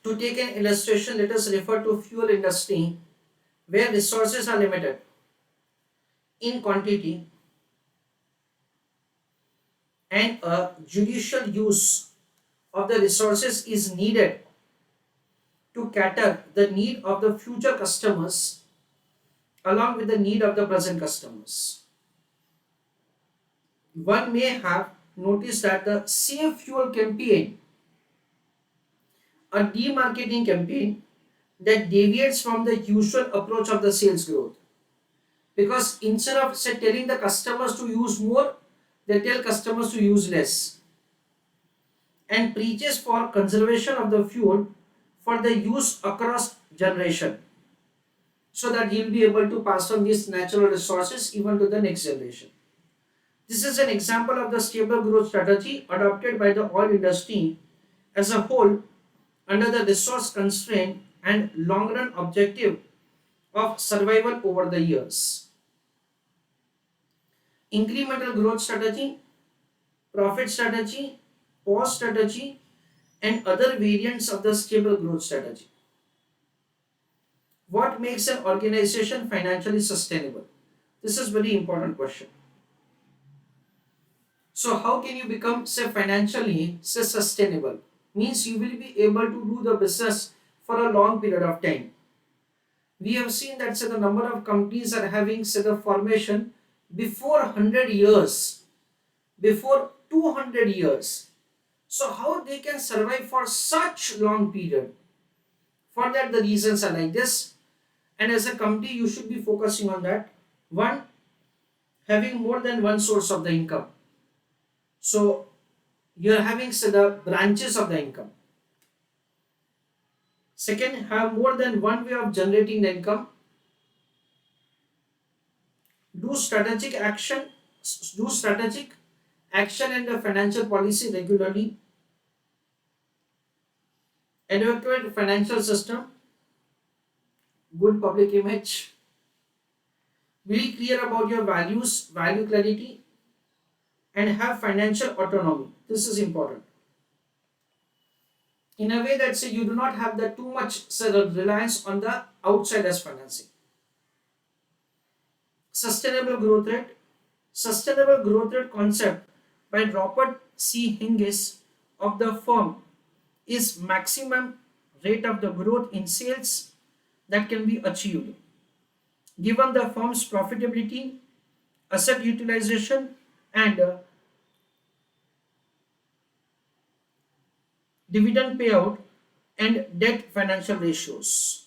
To take an illustration, let us refer to fuel industry where resources are limited in quantity and a judicial use of the resources is needed to cater the need of the future customers along with the need of the present customers. One may have noticed that the Save Fuel campaign, a demarketing campaign that deviates from the usual approach of the sales growth. Because instead of say telling the customers to use more, they tell customers to use less and preaches for conservation of the fuel for the use across generation so that you'll be able to pass on these natural resources even to the next generation. This is an example of the stable growth strategy adopted by the oil industry as a whole under the resource constraint and long run objective of survival over the years. Incremental growth strategy, profit strategy, pause strategy, and other variants of the stable growth strategy. What makes an organization financially sustainable? This is very important question. So how can you become say financially say sustainable? Means you will be able to do the business for a long period of time. We have seen that say the number of companies are having say the formation before 100 years, before 200 years. So how they can survive for such long period? For that the reasons are like this, and as a company you should be focusing on that. One, having more than one source of the income. So you are having say the branches of the income. Second, have more than one way of generating the income. Do strategic action, do strategic action and the financial policy regularly. Adequate financial system, good public image. Be clear about your values, value clarity, and have financial autonomy. This is important. In a way that say you do not have the too much say, the reliance on the outside as financing. Sustainable growth rate. Sustainable growth rate concept by Robert C. Hingis of the firm is maximum rate of the growth in sales that can be achieved given the firm's profitability, asset utilization, and dividend payout and debt financial ratios.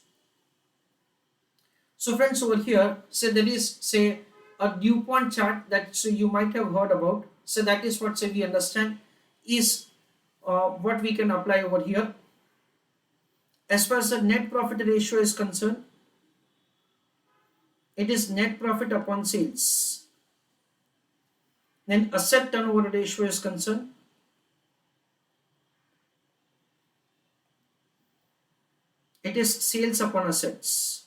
So friends, over here say there is say a DuPont chart that so you might have heard about. So that is what say we understand is what we can apply over here. As far as the net profit ratio is concerned, it is net profit upon sales. Then asset turnover ratio is concerned, it is sales upon assets.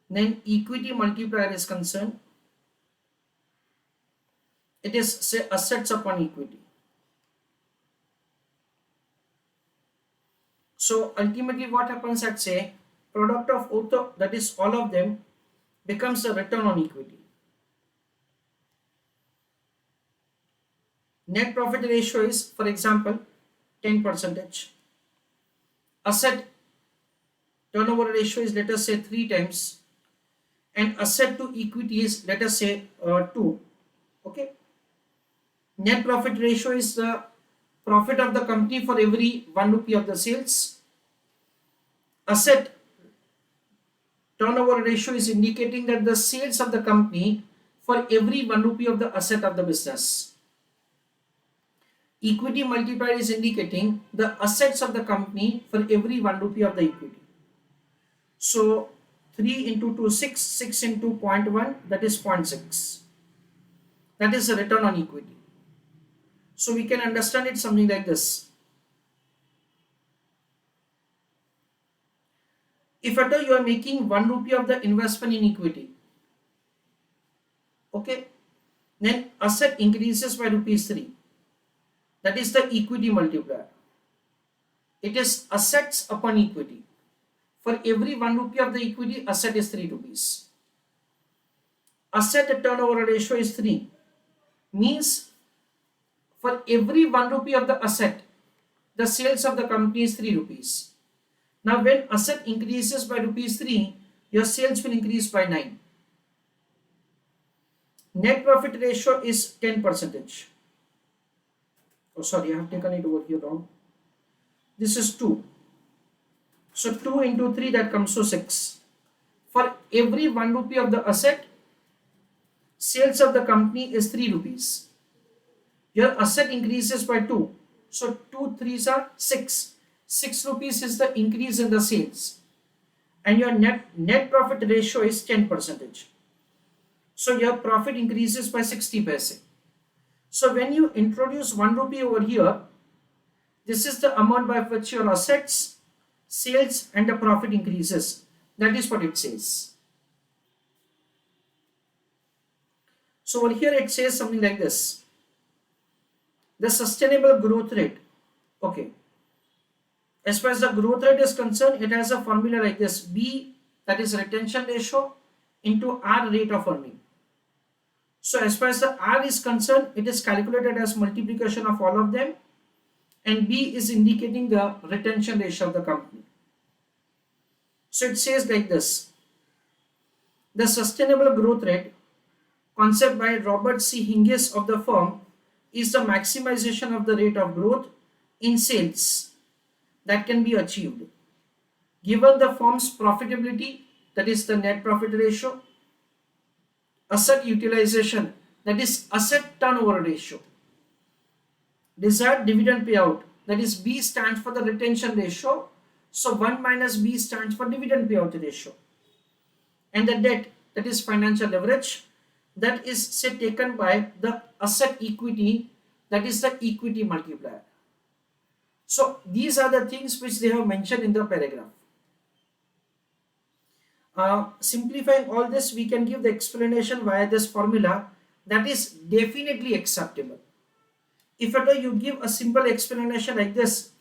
Then equity multiplier is concerned, it is say assets upon equity. So ultimately what happens at say product of both that is all of them becomes the return on equity. Net profit ratio is for example 10%. Asset turnover ratio is let us say 3 times, and asset to equity is let us say 2. Okay. Net profit ratio is the profit of the company for every 1 rupee of the sales. Asset turnover ratio is indicating that the sales of the company for every 1 rupee of the asset of the business. Equity multiplier is indicating the assets of the company for every 1 rupee of the equity. So 3 into 2, 6, 6 into 0.1, that is 0.6. That is the return on equity. So we can understand it something like this. If at all you are making 1 rupee of the investment in equity, okay, then asset increases by rupees 3. That is the equity multiplier. It is assets upon equity. For every 1 rupee of the equity, asset is 3 rupees. Asset turnover ratio is 3. Means for every 1 rupee of the asset, the sales of the company is 3 rupees. Now when asset increases by rupees 3, your sales will increase by 9. Net profit ratio is 10 percentage. Oh sorry, I have taken it over here wrong. This is 2. So 2 into 3, that comes to 6. For every 1 rupee of the asset, sales of the company is 3 rupees. Your asset increases by 2. So 2 threes are 6. 6 rupees is the increase in the sales. And your net profit ratio is 10 percentage. So your profit increases by 60 paise. So when you introduce 1 rupee over here, this is the amount by which your assets, sales and the profit increases. That is what it says. So over here it says something like this. The sustainable growth rate. Okay. As far as the growth rate is concerned, it has a formula like this. B, that is retention ratio, into R, rate of earning. So as far as the R is concerned, it is calculated as multiplication of all of them, and B is indicating the retention ratio of the company. So it says like this. The sustainable growth rate, concept by Robert C. Hingis of the firm, is the maximization of the rate of growth in sales that can be achieved given the firm's profitability, that is the net profit ratio, asset utilization, that is asset turnover ratio, desired dividend payout, that is B stands for the retention ratio, so 1 minus B stands for dividend payout ratio, and the debt, that is financial leverage, that is say taken by the asset equity, that is the equity multiplier. So these are the things which they have mentioned in the paragraph. Simplifying all this, we can give the explanation via this formula that is definitely acceptable. If at all you give a simple explanation like this,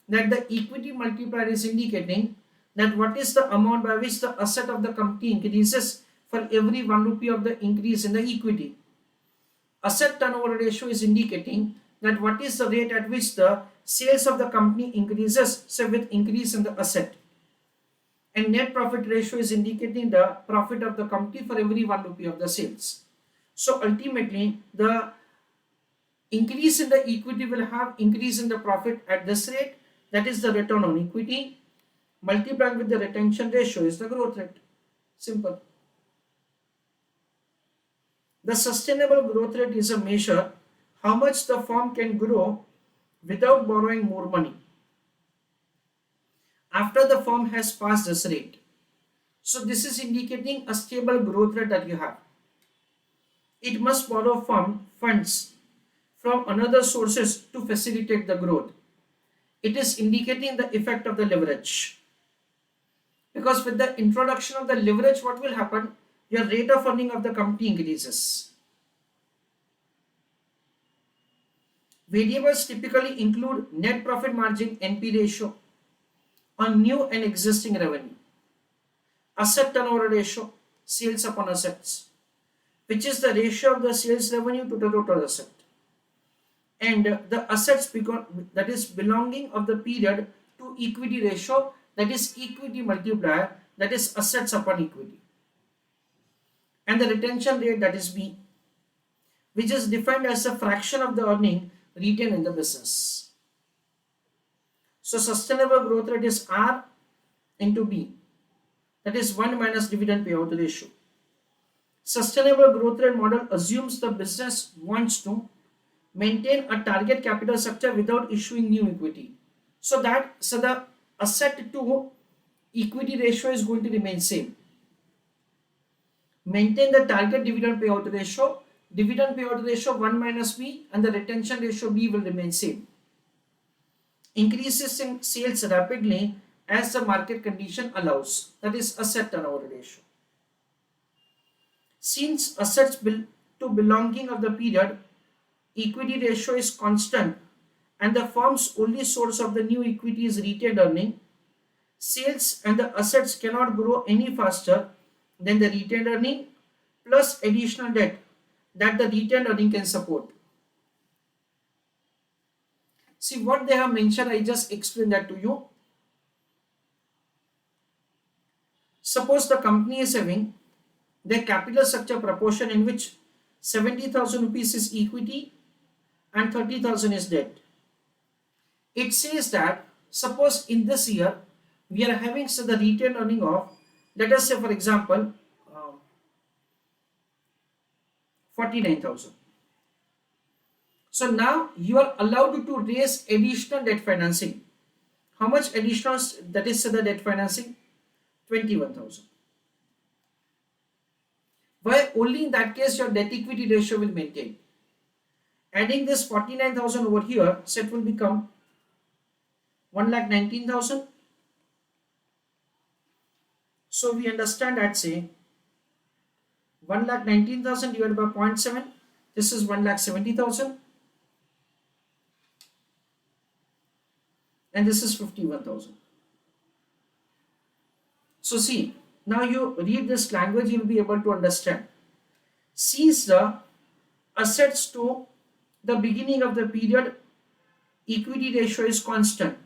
that the equity multiplier is indicating that what is the amount by which the asset of the company increases for every 1 rupee of the increase in the equity. Asset turnover ratio is indicating that what is the rate at which the sales of the company increases, say with increase in the asset. And net profit ratio is indicating the profit of the company for every 1 rupee of the sales. So ultimately the increase in the equity will have increase in the profit at this rate, that is the return on equity, multiplied with the retention ratio is the growth rate. Simple. The sustainable growth rate is a measure how much the firm can grow without borrowing more money after the firm has passed this rate. So this is indicating a stable growth rate that you have. It must borrow funds from another sources to facilitate the growth. It is indicating the effect of the leverage. Because with the introduction of the leverage, what will happen? Your rate of earning of the company increases. Variables typically include net profit margin, NP ratio, on new and existing revenue, asset turnover ratio, sales upon assets, which is the ratio of the sales revenue to the total asset, and the assets that is belonging of the period to equity ratio, that is equity multiplier, that is assets upon equity, and the retention rate, that is B, which is defined as a fraction of the earning retained in the business. So sustainable growth rate is R into B, that is 1 minus dividend payout ratio. Sustainable growth rate model assumes the business wants to maintain a target capital structure without issuing new equity. So the asset to equity ratio is going to remain same. Maintain the target dividend payout ratio. Dividend payout ratio 1 minus B and the retention ratio B will remain same. Increases in sales rapidly as the market condition allows, that is asset turnover ratio. Since assets to belonging of the period, equity ratio is constant and the firm's only source of the new equity is retained earning, sales and the assets cannot grow any faster than the retained earning plus additional debt that the retained earning can support. See what they have mentioned, I just explained that to you. Suppose the company is having the capital structure proportion in which 70,000 rupees is equity and 30,000 is debt. It says that suppose in this year we are having so the retained earning of, let us say for example 49,000. So now you are allowed to raise additional debt financing. How much additional, that is the debt financing? 21,000. Why? Only in that case your debt equity ratio will maintain. Adding this 49,000 over here, set will become 1,19,000. So we understand that say 1,19,000 divided by 0.7, this is 1,70,000 and this is 51,000. So see, now you read this language, you will be able to understand. Since the assets to the beginning of the period equity ratio is constant,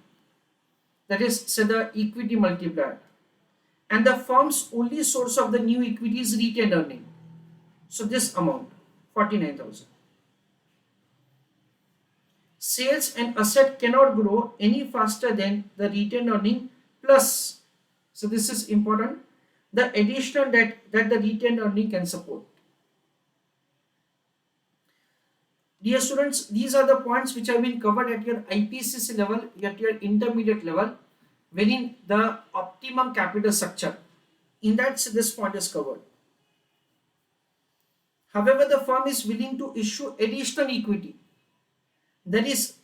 that is say the equity multiplier, and the firm's only source of the new equity is retained earning. So this amount 49,000. Sales and asset cannot grow any faster than the retained earning plus, so this is important, the additional debt that the retained earning can support. Dear students, these are the points which have been covered at your IPCC level, at your intermediate level, wherein the optimum capital structure. In that, this point is covered. However, the firm is willing to issue additional equity. There is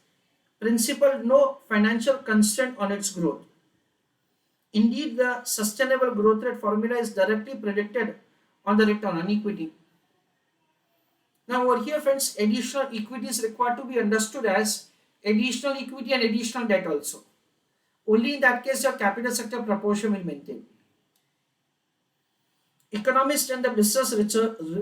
principle no financial constraint on its growth. Indeed, the sustainable growth rate formula is directly predicted on the return on equity. Now over here friends, additional equity is required to be understood as additional equity and additional debt also. Only in that case your capital structure proportion will maintain. Economists and the business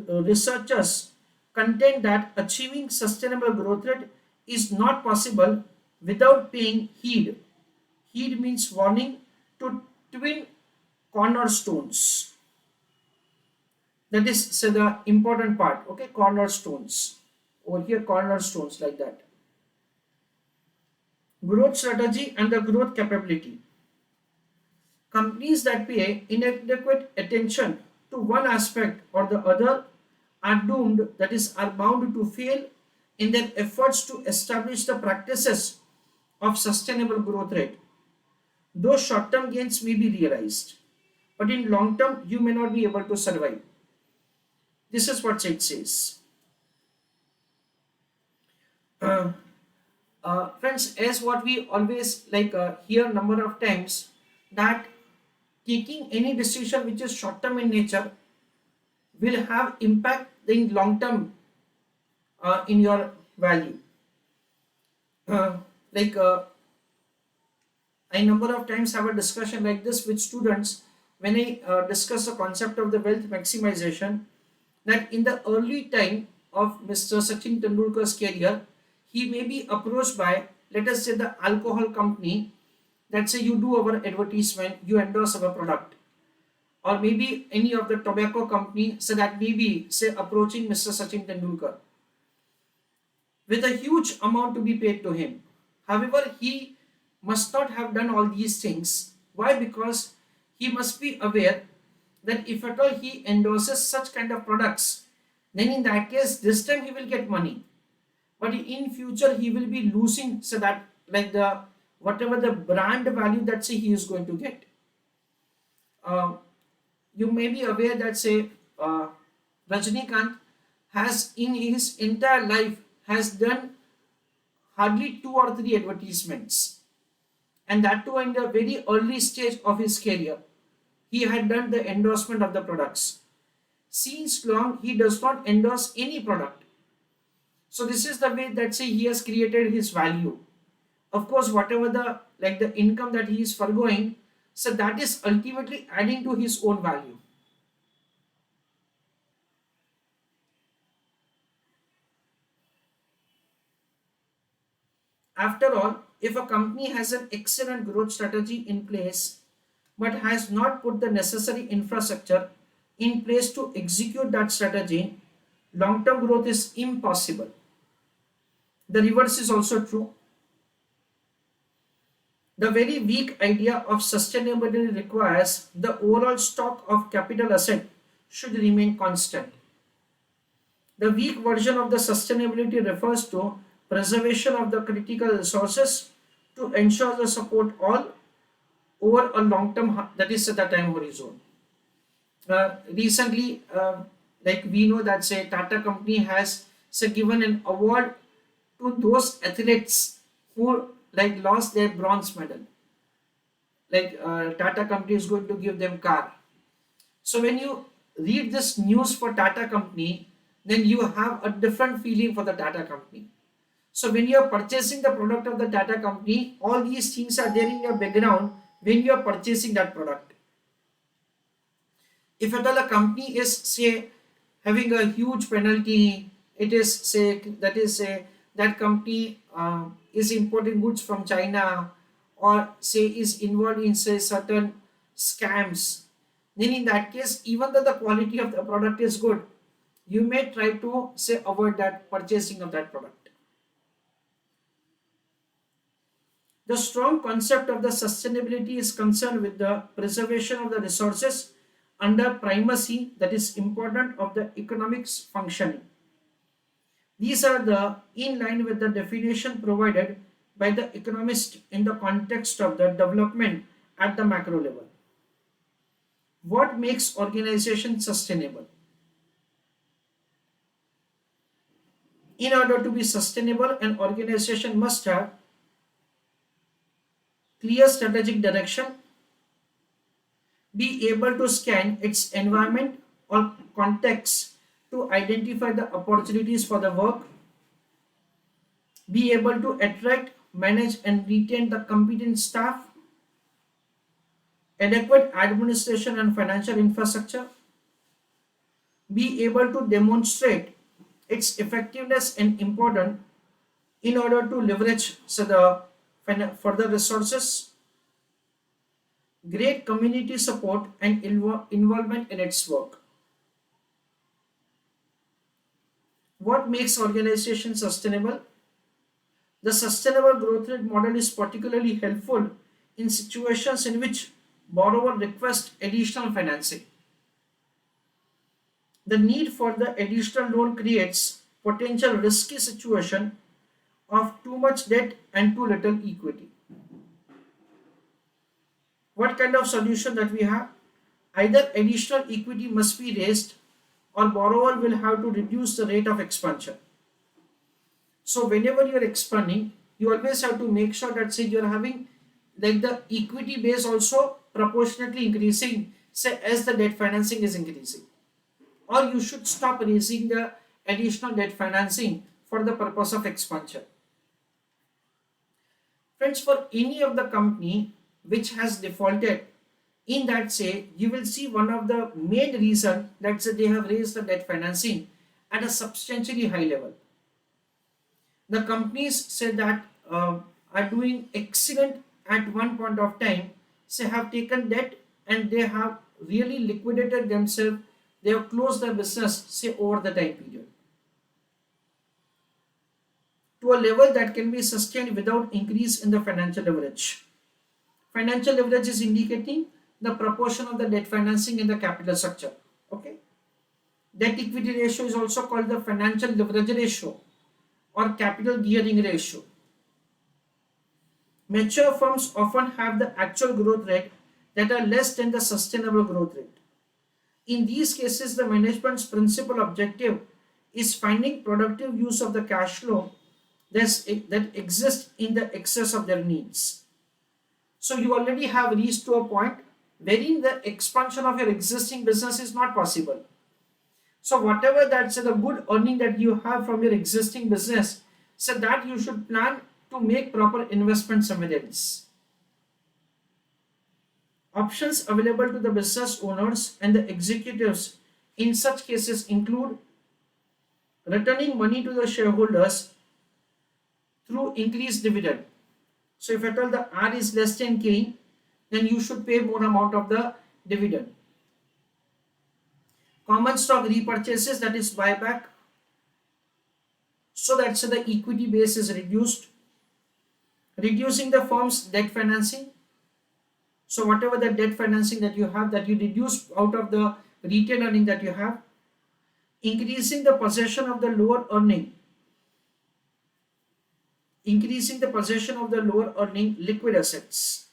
researchers contend that achieving sustainable growth rate is not possible without paying heed. Heed means warning to twin cornerstones. That is say the important part, okay, cornerstones. Over here cornerstones like that. Growth strategy and the growth capability. Companies that pay inadequate attention to one aspect or the other are doomed, that is are bound to fail in their efforts to establish the practices of sustainable growth rate. Those short-term gains may be realized, but in long term you may not be able to survive. This is what it says. Friends, as what we always hear number of times, that taking any decision which is short term in nature will have impact in long term in your value. I number of times have a discussion like this with students when I discuss the concept of the wealth maximization, that in the early time of Mr. Sachin Tendulkar's career, he may be approached by, let us say, the alcohol company, that say you do our advertisement, you endorse our product, or maybe any of the tobacco company, so that may be say approaching Mr. Sachin Tendulkar with a huge amount to be paid to him. However, he must not have done all these things. Why? Because he must be aware that if at all he endorses such kind of products, then in that case this time he will get money, but in future he will be losing, so that like the whatever the brand value that say he is going to get. You may be aware that say Rajnikant has in his entire life has done hardly 2 or 3 advertisements, and that too in the very early stage of his career he had done the endorsement of the products. Since long he does not endorse any product. So this is the way that say he has created his value. Of course, whatever the income that he is foregoing, so that is ultimately adding to his own value. After all, if a company has an excellent growth strategy in place but has not put the necessary infrastructure in place to execute that strategy, long term growth is impossible. The reverse is also true. The very weak idea of sustainability requires the overall stock of capital asset should remain constant. The weak version of the sustainability refers to preservation of the critical resources to ensure the support all over a long term, that is the time horizon. Recently, like we know that say Tata company has say given an award to those athletes who like lost their bronze medal. Like Tata company is going to give them car. So when you read this news for Tata company, then you have a different feeling for the Tata company. So when you are purchasing the product of the Tata company, all these things are there in your background when you are purchasing that product. If at all a company is say having a huge penalty, it is say that is say that company is importing goods from China, or say is involved in say certain scams, then in that case, even though the quality of the product is good, you may try to say avoid that purchasing of that product. The strong concept of the sustainability is concerned with the preservation of the resources under primacy, that is important of the economics functioning. These are the in line with the definition provided by the economist in the context of the development at the macro level. What makes organization sustainable? In order to be sustainable, an organization must have clear strategic direction, be able to scan its environment or context to identify the opportunities for the work, be able to attract, manage, and retain the competent staff, adequate administration and financial infrastructure, be able to demonstrate its effectiveness and importance in order to leverage so the further resources, great community support and involvement in its work. What makes organization sustainable? The sustainable growth rate model is particularly helpful in situations in which borrower request additional financing. The need for the additional loan creates potential risky situation of too much debt and too little equity. What kind of solution that we have? Either additional equity must be raised or borrower will have to reduce the rate of expansion. So whenever you are expanding, you always have to make sure that say you are having like the equity base also proportionately increasing say as the debt financing is increasing, or you should stop raising the additional debt financing for the purpose of expansion. Friends, for any of the company which has defaulted, in that say you will see one of the main reason that say they have raised the debt financing at a substantially high level. The companies say that are doing excellent at one point of time, say have taken debt and they have really liquidated themselves, they have closed their business say over the time period to a level that can be sustained without increase in the financial leverage. Financial leverage is indicating the proportion of the debt financing in the capital structure. Okay. Debt equity ratio is also called the financial leverage ratio or capital gearing ratio. Mature firms often have the actual growth rate that are less than the sustainable growth rate. In these cases, the management's principal objective is finding productive use of the cash flow that exists in the excess of their needs. So you already have reached to a point wherein the expansion of your existing business is not possible. So whatever that's the good earning that you have from your existing business, so that you should plan to make proper investment somewhere else. Options available to the business owners and the executives in such cases include returning money to the shareholders through increased dividend. So if at all the R is less than K, then you should pay more amount of the dividend. Common stock repurchases, that is buyback, so that so the equity base is reduced. Reducing the firm's debt financing. So whatever the debt financing that you have, that you reduce out of the retail earning that you have. Increasing the possession of the lower earning. Increasing the possession of the lower earning liquid assets.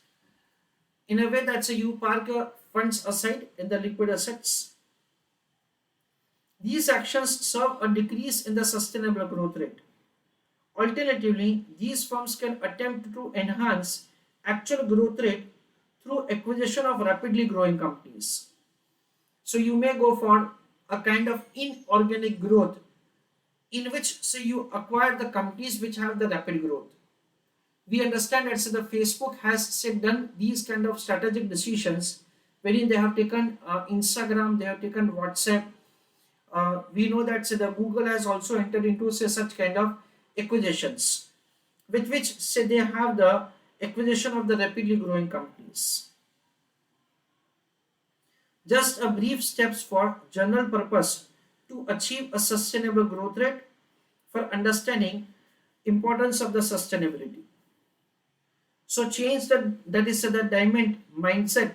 In a way that you park your funds aside in the liquid assets. These actions serve a decrease in the sustainable growth rate. Alternatively, these firms can attempt to enhance actual growth rate through acquisition of rapidly growing companies. So you may go for a kind of inorganic growth in which you acquire the companies which have the rapid growth. We understand that the Facebook has done these kind of strategic decisions wherein they have taken Instagram, they have taken WhatsApp. We know that the Google has also entered into such kind of acquisitions with which they have the acquisition of the rapidly growing companies. Just a brief steps for general purpose to achieve a sustainable growth rate for understanding importance of the sustainability. So change that is the diamond mindset,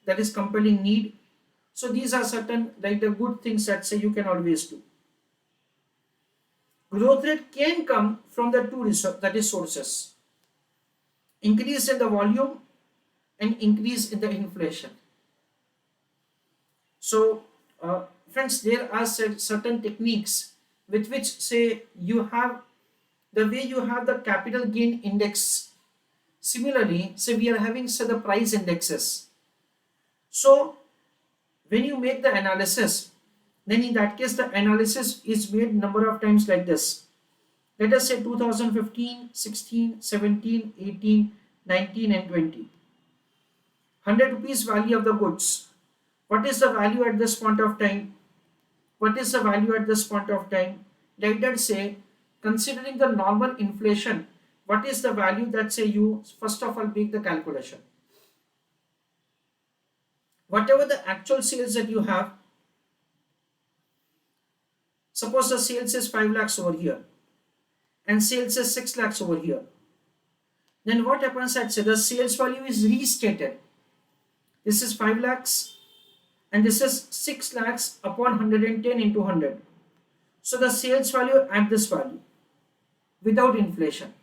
that is compelling need. So these are certain like the good things that you can always do. Growth rate can come from the two sources: increase in the volume and increase in the inflation. So friends, there are certain techniques with which you have the way you have the capital gain index. Similarly, we are having the price indexes. So when you make the analysis, then in that case the analysis is made number of times like this. Let us say 2015, 16, 17, 18, 19 and 20. 100 rupees value of the goods. What is the value at this point of time? What is the value at this point of time? Let us say, considering the normal inflation, what is the value that you first of all make the calculation. Whatever the actual sales that you have, suppose the sales is 5 lakhs over here and sales is 6 lakhs over here. Then what happens that the sales value is restated. This is 5 lakhs and this is 6 lakhs upon 110 into 100. So the sales value at this value without inflation.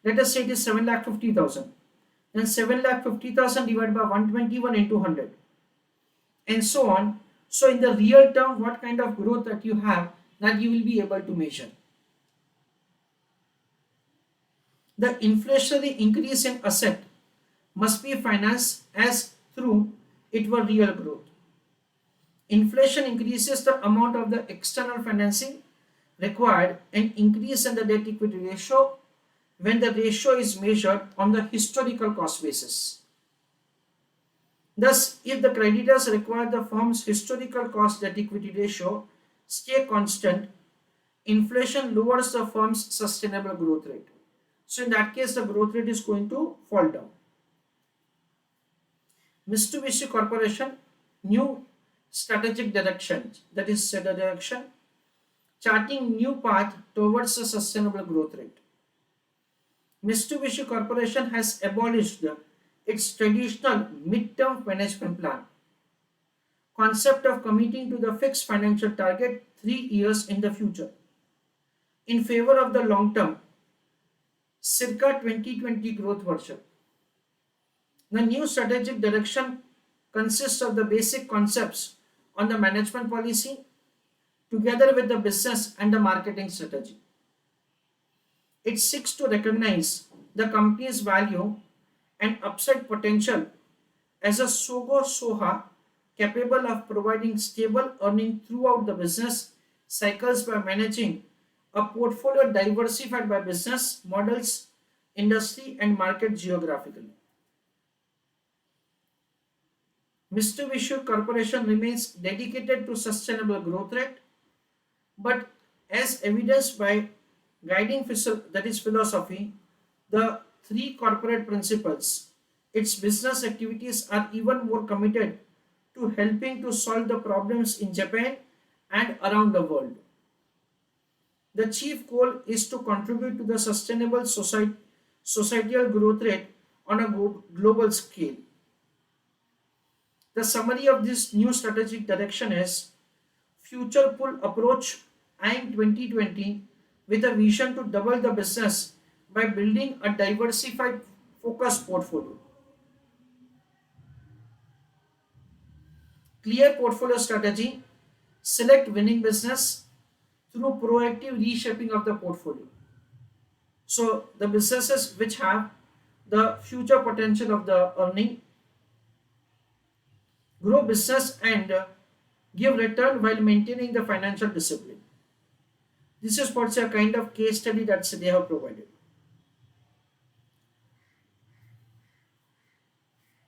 Let us say it is 7,50,000. Then 7,50,000 divided by 121 into 100 and so on. So in the real term, what kind of growth that you have, that you will be able to measure. The inflationary increase in asset must be financed as through it were real growth. Inflation increases the amount of the external financing required and increase in the debt equity ratio when the ratio is measured on the historical cost basis. Thus, if the creditors require the firm's historical cost debt equity ratio stay constant, inflation lowers the firm's sustainable growth rate. So in that case, the growth rate is going to fall down. Mitsubishi Corporation, new strategic direction, that is the direction, charting new path towards a sustainable growth rate. Mitsubishi Corporation has abolished its traditional mid-term management plan concept of committing to the fixed financial target 3 years in the future in favor of the long-term circa 2020 growth version. The new strategic direction consists of the basic concepts on the management policy together with the business and the marketing strategy. It seeks to recognize the company's value and upside potential as a Sogo Soha capable of providing stable earning throughout the business cycles by managing A portfolio diversified by business models, industry, and market geographically. Mitsubishi Corporation remains dedicated to sustainable growth rate, but as evidenced by guiding that is philosophy, the three corporate principles, its business activities are even more committed to helping to solve the problems in Japan and around the world. The chief goal is to contribute to the sustainable societal growth rate on a global scale. The summary of this new strategic direction is future pull approach eyeing 2020 with a vision to double the business by building a diversified focused portfolio. Clear portfolio strategy, select winning business through proactive reshaping of the portfolio. So the businesses which have the future potential of the earning, grow business and give return while maintaining the financial discipline. This is what's a kind of case study that they have provided.